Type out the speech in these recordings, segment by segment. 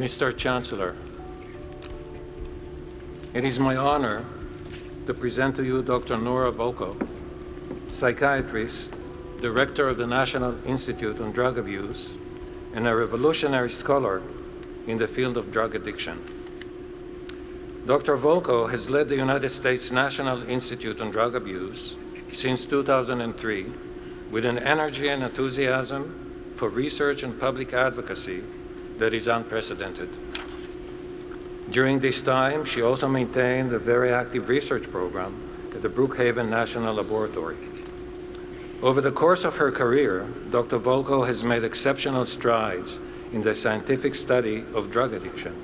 Mr. Chancellor, it is my honor to present to you Dr. Nora Volkow, psychiatrist, director of the National Institute on Drug Abuse, and a revolutionary scholar in the field of drug addiction. Dr. Volkow has led the United States National Institute on Drug Abuse since 2003 with an energy and enthusiasm for research and public advocacy that is unprecedented. During this time, she also maintained a very active research program at the Brookhaven National Laboratory. Over the course of her career, Dr. Volkow has made exceptional strides in the scientific study of drug addiction.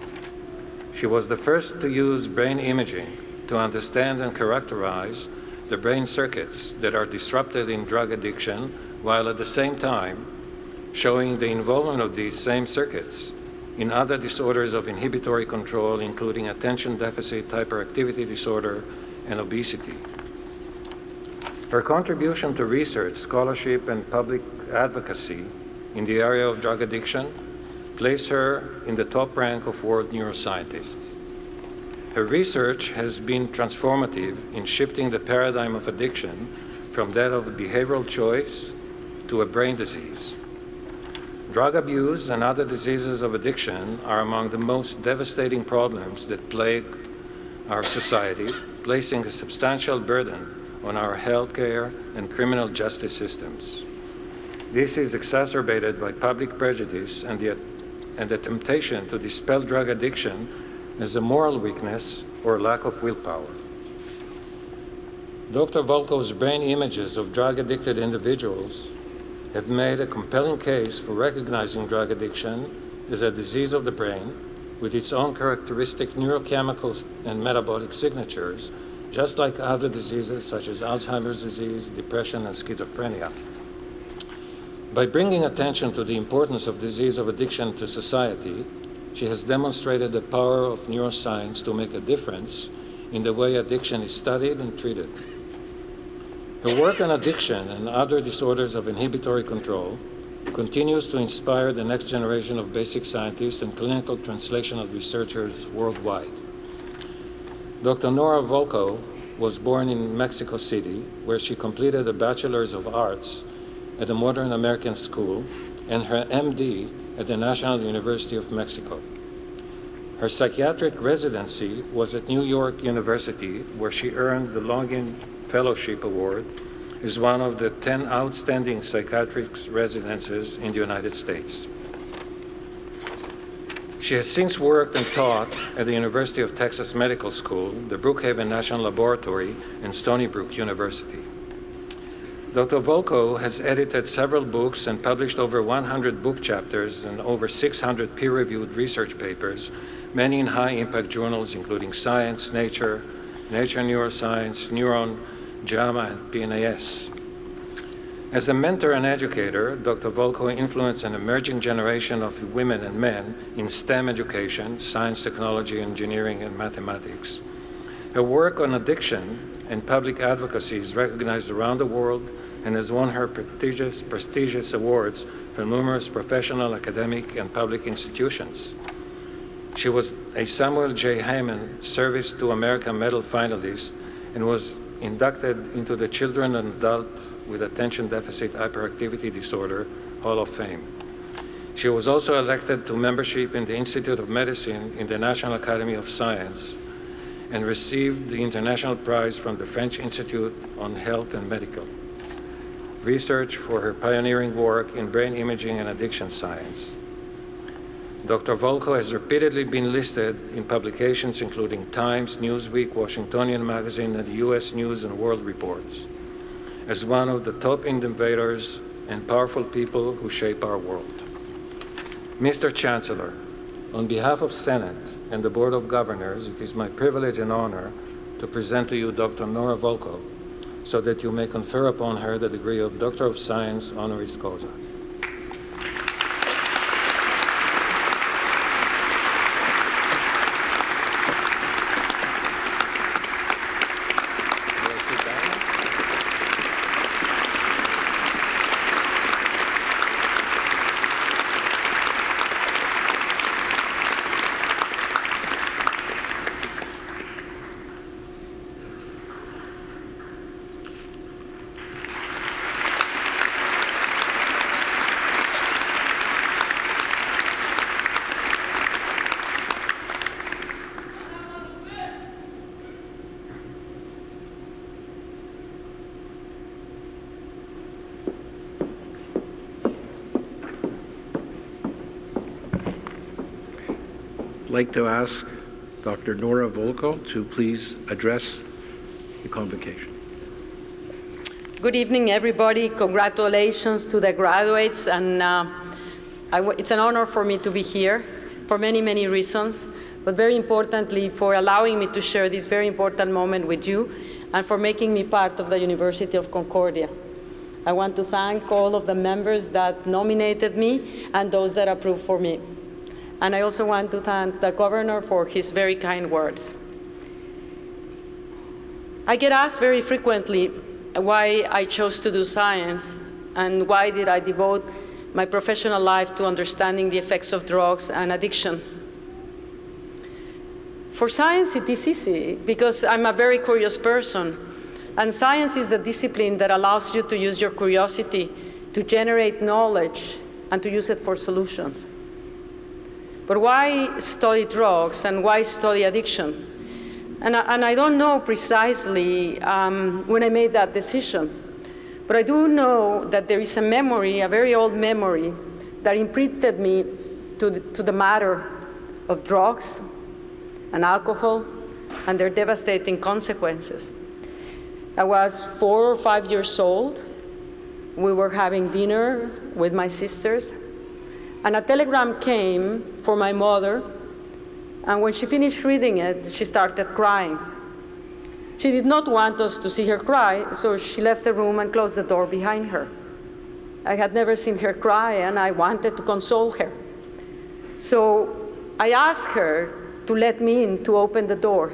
She was the first to use brain imaging to understand and characterize the brain circuits that are disrupted in drug addiction, while at the same time showing the involvement of these same circuits in other disorders of inhibitory control, including attention deficit hyperactivity disorder and obesity. Her contribution to research, scholarship, and public advocacy in the area of drug addiction place her in the top rank of world neuroscientists. Her research has been transformative in shifting the paradigm of addiction from that of behavioral choice to a brain disease. Drug abuse and other diseases of addiction are among the most devastating problems that plague our society, placing a substantial burden on our healthcare and criminal justice systems. This is exacerbated by public prejudice and the temptation to dispel drug addiction as a moral weakness or lack of willpower. Dr. Volkow's brain images of drug-addicted individuals have made a compelling case for recognizing drug addiction as a disease of the brain with its own characteristic neurochemical and metabolic signatures, just like other diseases such as Alzheimer's disease, depression, and schizophrenia. By bringing attention to the importance of disease of addiction to society, she has demonstrated the power of neuroscience to make a difference in the way addiction is studied and treated. Her work on addiction and other disorders of inhibitory control continues to inspire the next generation of basic scientists and clinical translational researchers worldwide. Dr. Nora Volkow was born in Mexico City, where she completed a Bachelor's of Arts at the Modern American School and her MD at the National University of Mexico. Her psychiatric residency was at New York University, where she earned the Laughlin Fellowship Award as one of the 10 Outstanding Psychiatric Residents in the United States. She has since worked and taught at the University of Texas Medical School, the Brookhaven National Laboratory, and Stony Brook University. Dr. Volkow has edited several books and published over 100 book chapters and over 600 peer-reviewed research papers, many in high-impact journals including Science, Nature Neuroscience, Neuron, JAMA, and PNAS. As a mentor and educator, Dr. Volkow influenced an emerging generation of women and men in STEM education, science, technology, engineering, and mathematics. Her work on addiction and public advocacy is recognized around the world and has won her prestigious awards from numerous professional, academic, and public institutions. She was a Samuel J. Heyman Service to America Medal finalist and was inducted into the Children and Adults with Attention Deficit Hyperactivity Disorder Hall of Fame. She was also elected to membership in the Institute of Medicine in the National Academy of Science and received the International Prize from the French Institute on Health and Medical Research for her pioneering work in brain imaging and addiction science. Dr. Volkow has repeatedly been listed in publications including Times, Newsweek, Washingtonian Magazine, and U.S. News and World Reports as one of the top innovators and powerful people who shape our world. Mr. Chancellor, on behalf of Senate and the Board of Governors, it is my privilege and honor to present to you Dr. Nora Volkow so that you may confer upon her the degree of Doctor of Science honoris causa. like to ask Dr. Nora Volkow to please address the convocation. Good evening, everybody. Congratulations to the graduates. And it's an honor for me to be here for many, many reasons, but very importantly for allowing me to share this very important moment with you and for making me part of the University of Concordia. I want to thank all of the members that nominated me and those that approved for me. And I also want to thank the governor for his very kind words. I get asked very frequently why I chose to do science and why did I devote my professional life to understanding the effects of drugs and addiction. For science, it is easy because I'm a very curious person. And science is the discipline that allows you to use your curiosity to generate knowledge and to use it for solutions. But why study drugs and why study addiction? And I don't know precisely when I made that decision, but I do know that there is a memory, a very old memory, that imprinted me to the matter of drugs and alcohol and their devastating consequences. I was 4 or 5 years old. We were having dinner with my sisters, and a telegram came for my mother, and when she finished reading it, she started crying. She did not want us to see her cry, so she left the room and closed the door behind her. I had never seen her cry, and I wanted to console her. So I asked her to let me in, to open the door,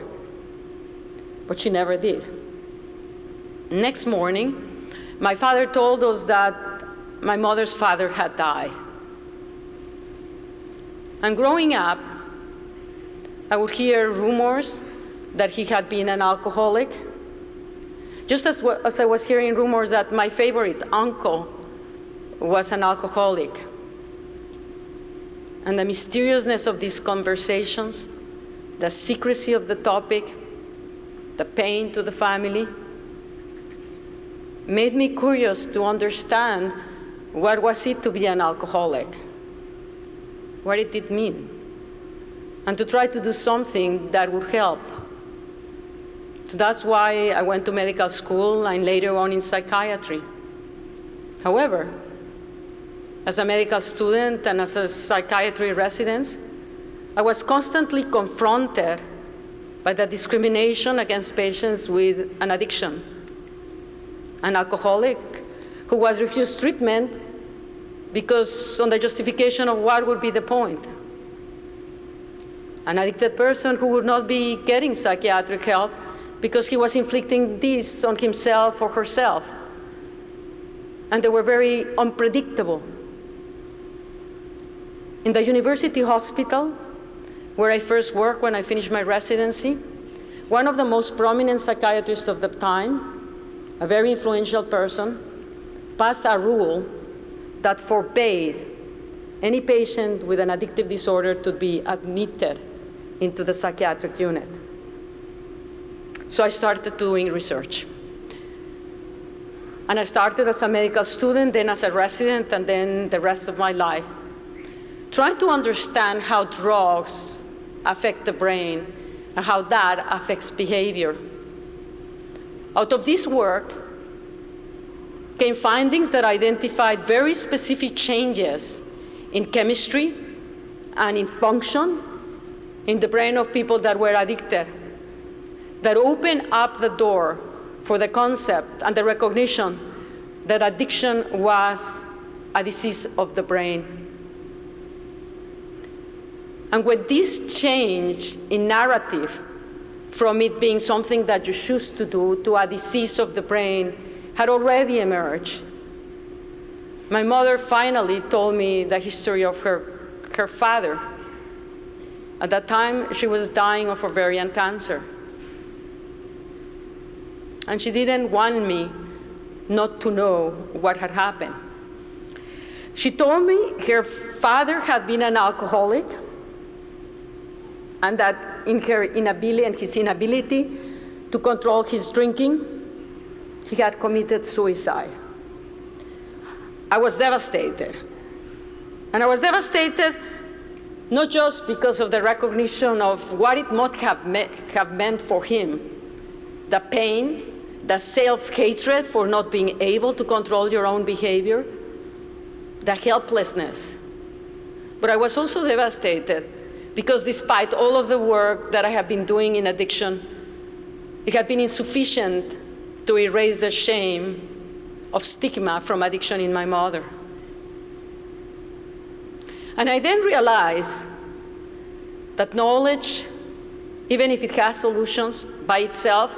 but she never did. Next morning, my father told us that my mother's father had died. And growing up, I would hear rumors that he had been an alcoholic, just as I was hearing rumors that my favorite uncle was an alcoholic. And the mysteriousness of these conversations, the secrecy of the topic, the pain to the family, made me curious to understand what was it to be an alcoholic, what did it mean, and to try to do something that would help. So that's why I went to medical school and later on in psychiatry. However, as a medical student and as a psychiatry resident, I was constantly confronted by the discrimination against patients with an addiction. An alcoholic who was refused treatment because on the justification of what would be the point. An addicted person who would not be getting psychiatric help because he was inflicting this on himself or herself. And they were very unpredictable. In the university hospital, where I first worked when I finished my residency, one of the most prominent psychiatrists of the time, a very influential person, passed a rule that forbade any patient with an addictive disorder to be admitted into the psychiatric unit. So I started doing research. And I started as a medical student, then as a resident, and then the rest of my life, trying to understand how drugs affect the brain and how that affects behavior. Out of this work came findings that identified very specific changes in chemistry and in function in the brain of people that were addicted, that opened up the door for the concept and the recognition that addiction was a disease of the brain. And when this change in narrative from it being something that you choose to do to a disease of the brain had already emerged, my mother finally told me the history of her father. At that time, she was dying of ovarian cancer. And she didn't want me not to know what had happened. She told me her father had been an alcoholic, and that in her inability and his inability to control his drinking, he had committed suicide. I was devastated. And I was devastated not just because of the recognition of what it might have meant for him, the pain, the self-hatred for not being able to control your own behavior, the helplessness. But I was also devastated because despite all of the work that I have been doing in addiction, it had been insufficient to erase the shame of stigma from addiction in my mother. And I then realized that knowledge, even if it has solutions by itself,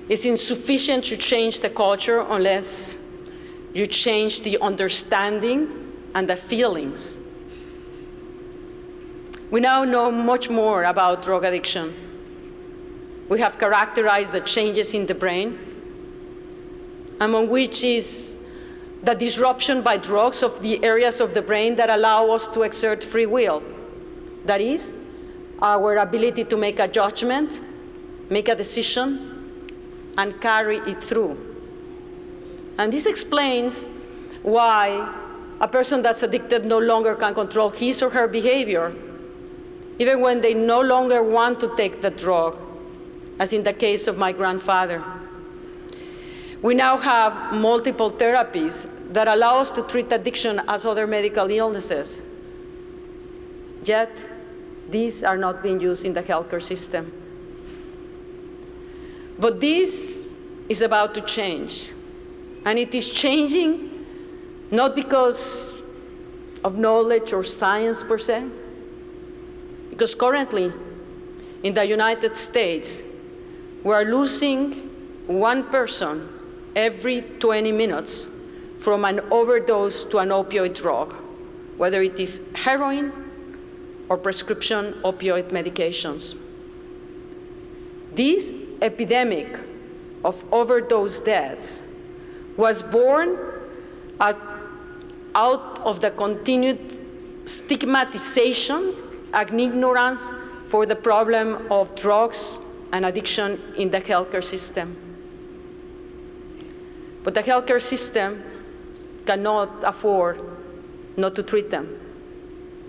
is insufficient to change the culture unless you change the understanding and the feelings. We now know much more about drug addiction. We have characterized the changes in the brain, among which is the disruption by drugs of the areas of the brain that allow us to exert free will. That is, our ability to make a judgment, make a decision, and carry it through. And this explains why a person that's addicted no longer can control his or her behavior, even when they no longer want to take the drug, as in the case of my grandfather. We now have multiple therapies that allow us to treat addiction as other medical illnesses. Yet, these are not being used in the healthcare system. But this is about to change. And it is changing not because of knowledge or science per se, because currently in the United States, we are losing one person every 20 minutes from an overdose to an opioid drug, whether it is heroin or prescription opioid medications. This epidemic of overdose deaths was born out of the continued stigmatization and ignorance for the problem of drugs and addiction in the healthcare system. But the healthcare system cannot afford not to treat them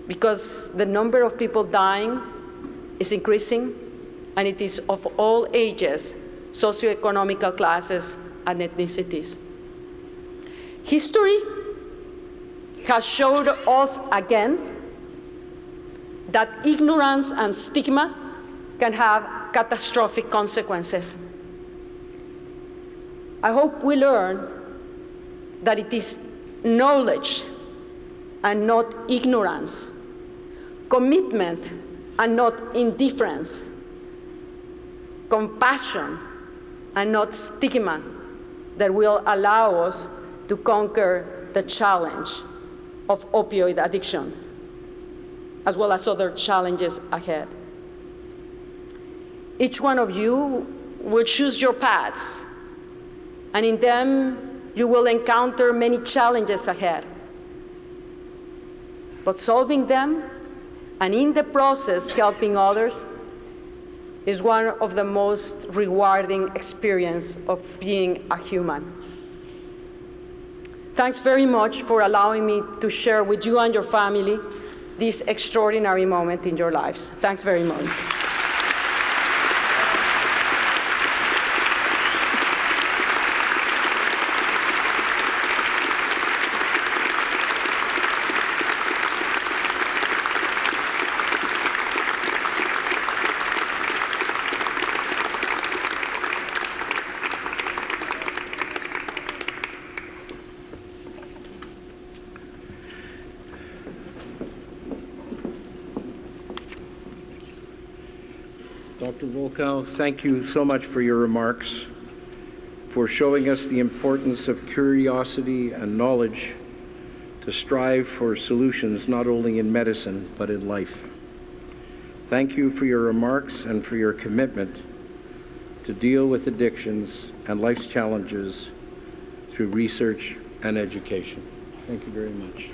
because the number of people dying is increasing, and it is of all ages, socioeconomic classes, and ethnicities. History has showed us again that ignorance and stigma can have catastrophic consequences. I hope we learn that it is knowledge and not ignorance, commitment and not indifference, compassion and not stigma that will allow us to conquer the challenge of opioid addiction, as well as other challenges ahead. Each one of you will choose your paths, and in them you will encounter many challenges ahead. But solving them, and in the process helping others, is one of the most rewarding experiences of being a human. Thanks very much for allowing me to share with you and your family this extraordinary moment in your lives. Thanks very much. Dr. Volkow, thank you so much for your remarks, for showing us the importance of curiosity and knowledge to strive for solutions not only in medicine, but in life. Thank you for your remarks and for your commitment to deal with addictions and life's challenges through research and education. Thank you very much.